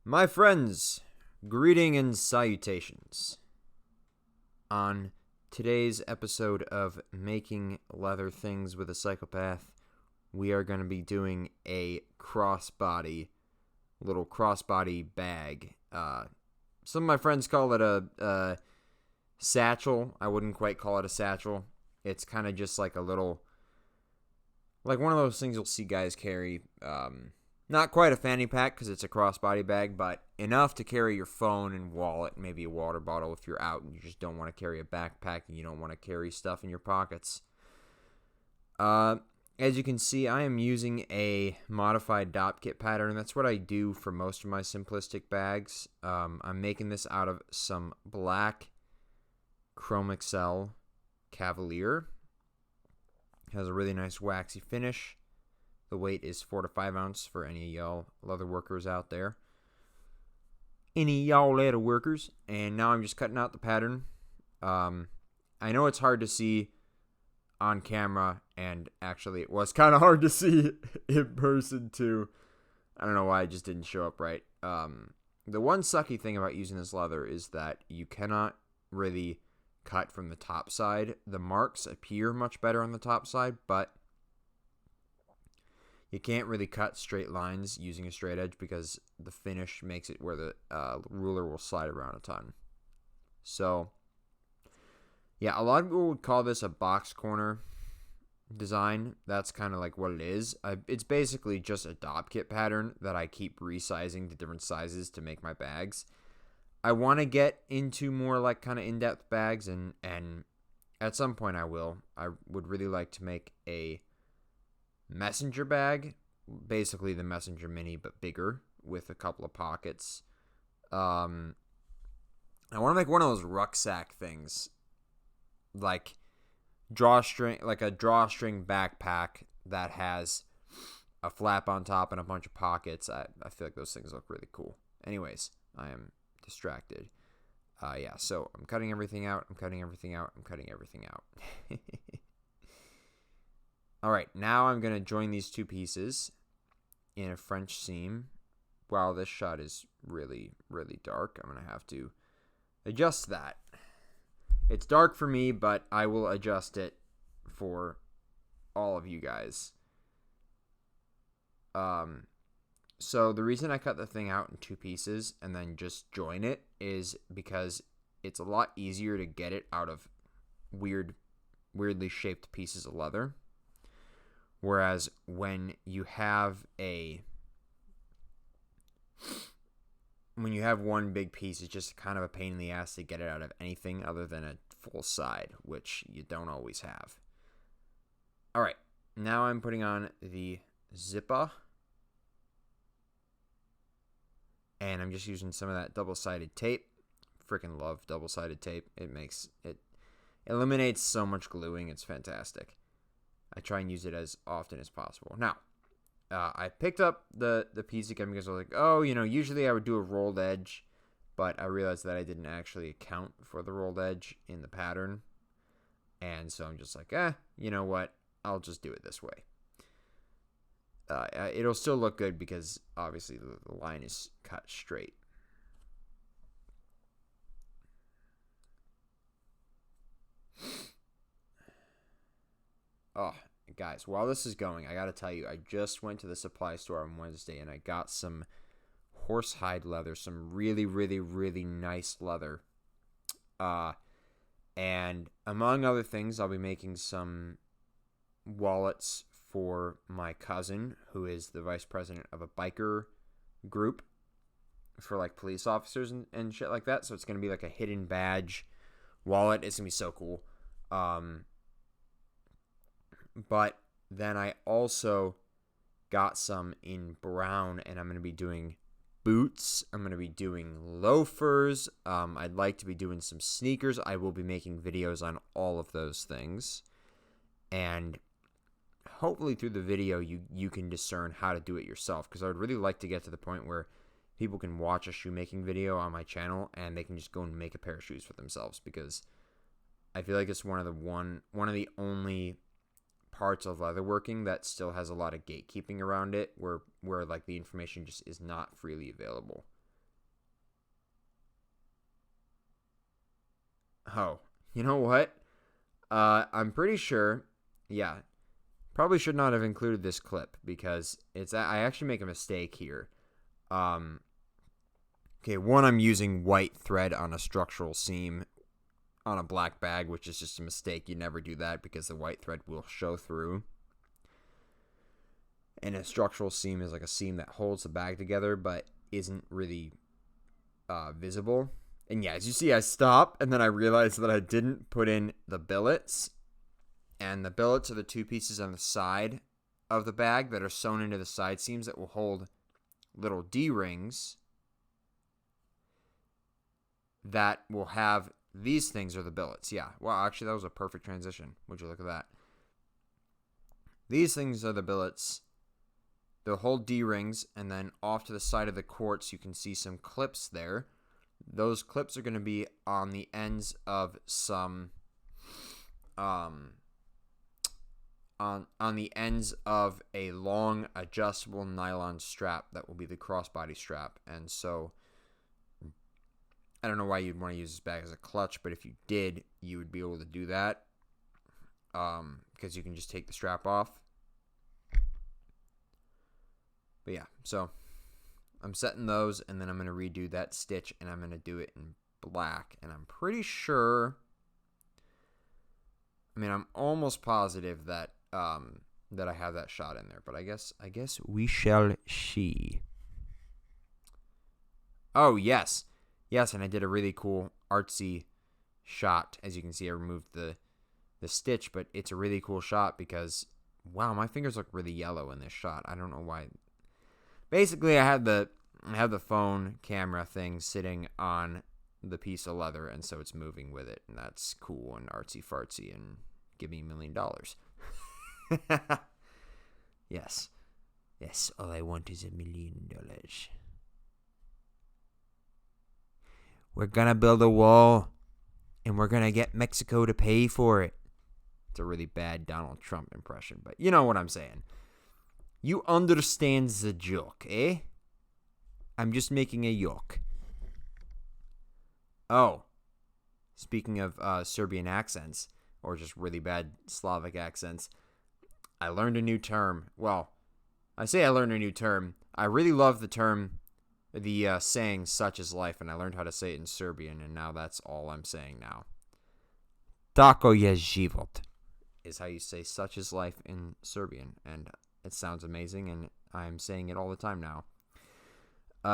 My friends, greeting and salutations. On today's episode of Making Leather Things with a Psychopath, we are going to be doing a little crossbody bag. Some of my friends call it a satchel. I wouldn't quite call it a satchel. It's kind of just like one of those things you'll see guys carry. Not quite a fanny pack because it's a crossbody bag, but enough to carry your phone and wallet, maybe a water bottle if you're out and you just don't want to carry a backpack and you don't want to carry stuff in your pockets. As you can see, I am using a modified dop kit pattern. That's what I do for most of my simplistic bags. I'm making this out of some black Chrome Excel Cavalier. It has a really nice waxy finish. The weight is 4 to 5 ounce for any of y'all leather workers out there. Any y'all leather workers. And now I'm just cutting out the pattern. I know it's hard to see on camera, and actually it was kind of hard to see in person too. I don't know why it just didn't show up right. The one sucky thing about using this leather is that you cannot really cut from the top side. The marks appear much better on the top side, but you can't really cut straight lines using a straight edge because the finish makes it where the ruler will slide around a ton. So, yeah, a lot of people would call this a box corner design. That's kind of like what it is. It's basically just a dop kit pattern that I keep resizing to different sizes to make my bags. I want to get into more like kind of in-depth bags, and at some point I will. I would really like to make a messenger bag, basically the messenger mini but bigger with a couple of pockets. I want to make one of those rucksack things, like a drawstring backpack that has a flap on top and a bunch of pockets. I feel like those things look really cool. Anyways, I am distracted. So I'm cutting everything out. All right, now I'm going to join these two pieces in a French seam. Wow, this shot is really, really dark. I'm going to have to adjust that. It's dark for me, but I will adjust it for all of you guys. So the reason I cut the thing out in two pieces and then just join it is because it's a lot easier to get it out of weirdly shaped pieces of leather. Whereas when you have one big piece, it's just kind of a pain in the ass to get it out of anything other than a full side, which you don't always have. All right, now I'm putting on the zipper, and I'm just using some of that double-sided tape. Freaking love double-sided tape. It eliminates so much gluing. It's fantastic. I try and use it as often as possible. Now, I picked up the piece again because I was like, usually I would do a rolled edge, but I realized that I didn't actually account for the rolled edge in the pattern. And so I'm just like, you know what? I'll just do it this way. It'll still look good because obviously the line is cut straight. Oh, guys, while this is going, I gotta tell you, I just went to the supply store on Wednesday and I got some horsehide leather, some really, really, really nice leather. And among other things, I'll be making some wallets for my cousin, who is the vice president of a biker group for like police officers and shit like that. So it's gonna be like a hidden badge wallet. It's gonna be so cool. But then I also got some in brown, and I'm going to be doing boots. I'm going to be doing loafers. I'd like to be doing some sneakers. I will be making videos on all of those things. And hopefully through the video, you can discern how to do it yourself, because I would really like to get to the point where people can watch a shoemaking video on my channel and they can just go and make a pair of shoes for themselves, because I feel like it's one of the only parts of leatherworking that still has a lot of gatekeeping around it, where like the information just is not freely available. Oh, you know what? I'm pretty sure, yeah, probably should not have included this clip because I actually make a mistake here. Okay, one, I'm using white thread on a structural seam on a black bag, which is just a mistake. You never do that because the white thread will show through. And a structural seam is like a seam that holds the bag together but isn't really visible. And yeah, as you see, I stop, and then I realize that I didn't put in the billets. And the billets are the two pieces on the side of the bag that are sewn into the side seams that will hold little D-rings that will have these things are the billets. Yeah, wow, actually that was a perfect transition. Would you look at that? These things are the billets. They'll hold D-rings, and then off to the side of the quartz you can see some clips there. Those clips are going to be on the ends of some on the ends of a long adjustable nylon strap that will be the crossbody strap. And so I don't know why you'd want to use this bag as a clutch, but if you did, you would be able to do that because you can just take the strap off. But yeah, so I'm setting those, and then I'm going to redo that stitch, and I'm going to do it in black. And I'm pretty sure, I'm almost positive that that I have that shot in there, but I guess we shall see. Oh, yes, and I did a really cool artsy shot. As you can see, I removed the stitch, but it's a really cool shot because, wow, my fingers look really yellow in this shot. I don't know why. Basically, I have the phone camera thing sitting on the piece of leather, and so it's moving with it, and that's cool and artsy fartsy, and give me $1 million. Yes, all I want is $1 million. We're gonna build a wall, and we're gonna get Mexico to pay for it. It's a really bad Donald Trump impression, but you know what I'm saying. You understand the joke, eh? I'm just making a joke. Oh, speaking of Serbian accents, or just really bad Slavic accents, I learned a new term. Well, I say I learned a new term. I really love the term, the saying, such is life, and I learned how to say it in Serbian, and now that's all I'm saying now. Tako je život is how you say such is life in Serbian, and it sounds amazing, and I'm saying it all the time now.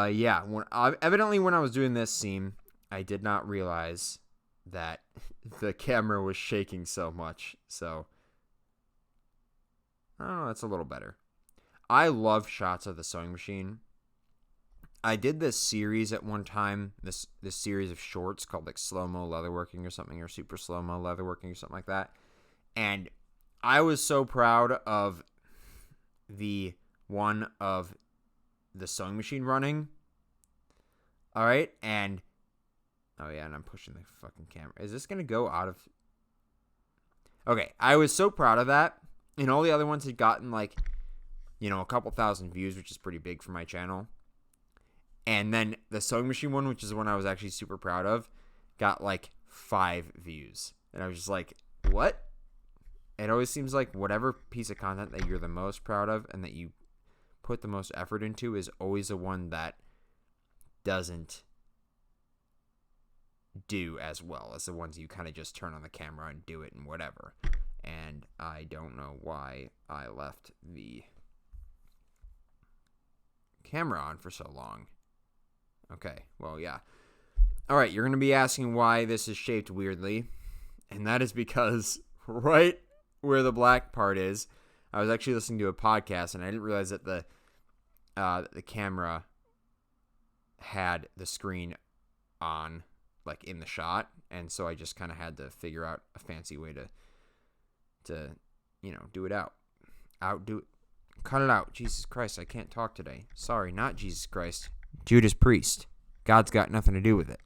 Yeah, evidently when I was doing this seam, I did not realize that the camera was shaking so much. So, I don't know, that's a little better. I love shots of the sewing machine. I did this series at one time, this series of shorts called like slow-mo leatherworking or something, or super slow-mo leatherworking or something like that. And I was so proud of the one of the sewing machine running. All right, and oh yeah, and I'm pushing the fucking camera. Is this gonna go out of? Okay, I was so proud of that, and all the other ones had gotten like, a couple thousand views, which is pretty big for my channel. And then the sewing machine one, which is the one I was actually super proud of, got like 5 views, and I was just like, what? It always seems like whatever piece of content that you're the most proud of and that you put the most effort into is always the one that doesn't do as well as the ones you kind of just turn on the camera and do it and whatever. And I don't know why I left the camera on for so long. Okay, well, yeah. All right, you're going to be asking why this is shaped weirdly, and that is because right where the black part is, I was actually listening to a podcast, and I didn't realize that the camera had the screen on, like, in the shot, and so I just kind of had to figure out a fancy way to do it out. Outdo it. Cut it out. Jesus Christ, I can't talk today. Sorry, not Jesus Christ. Judas Priest. God's got nothing to do with it.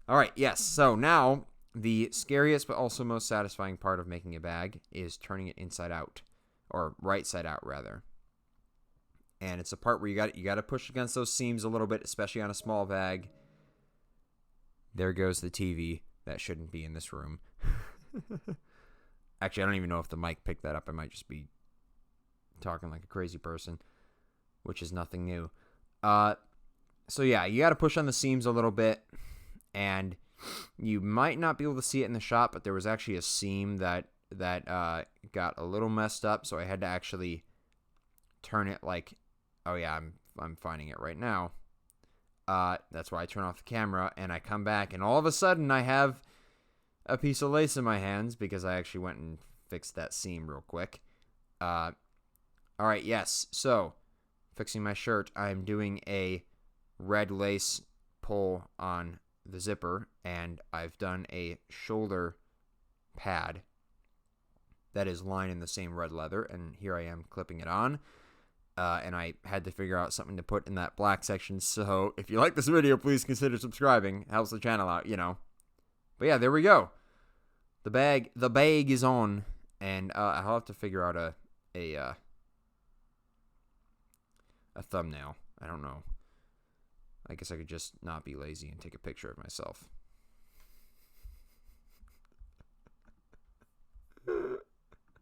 All right, yes. So now the scariest but also most satisfying part of making a bag is turning it inside out, or right side out rather. And it's a part where you got to push against those seams a little bit, especially on a small bag. There goes the TV. that shouldn't be in this room. Actually, I don't even know if the mic picked that up. I might just be talking like a crazy person, which is nothing new. So yeah, you got to push on the seams a little bit, and you might not be able to see it in the shot, but there was actually a seam that got a little messed up, so I had to actually turn it like, oh yeah, I'm finding it right now. That's why I turn off the camera, and I come back, and all of a sudden I have a piece of lace in my hands because I actually went and fixed that seam real quick. All right, yes, so fixing my shirt, I'm doing a red lace pull on the zipper, and I've done a shoulder pad that is lined in the same red leather, and here I am clipping it on. And I had to figure out something to put in that black section, so if you like this video, please consider subscribing. It helps the channel out, you know. But yeah, there we go. The bag is on, and I'll have to figure out a thumbnail. I don't know. I guess I could just not be lazy and take a picture of myself.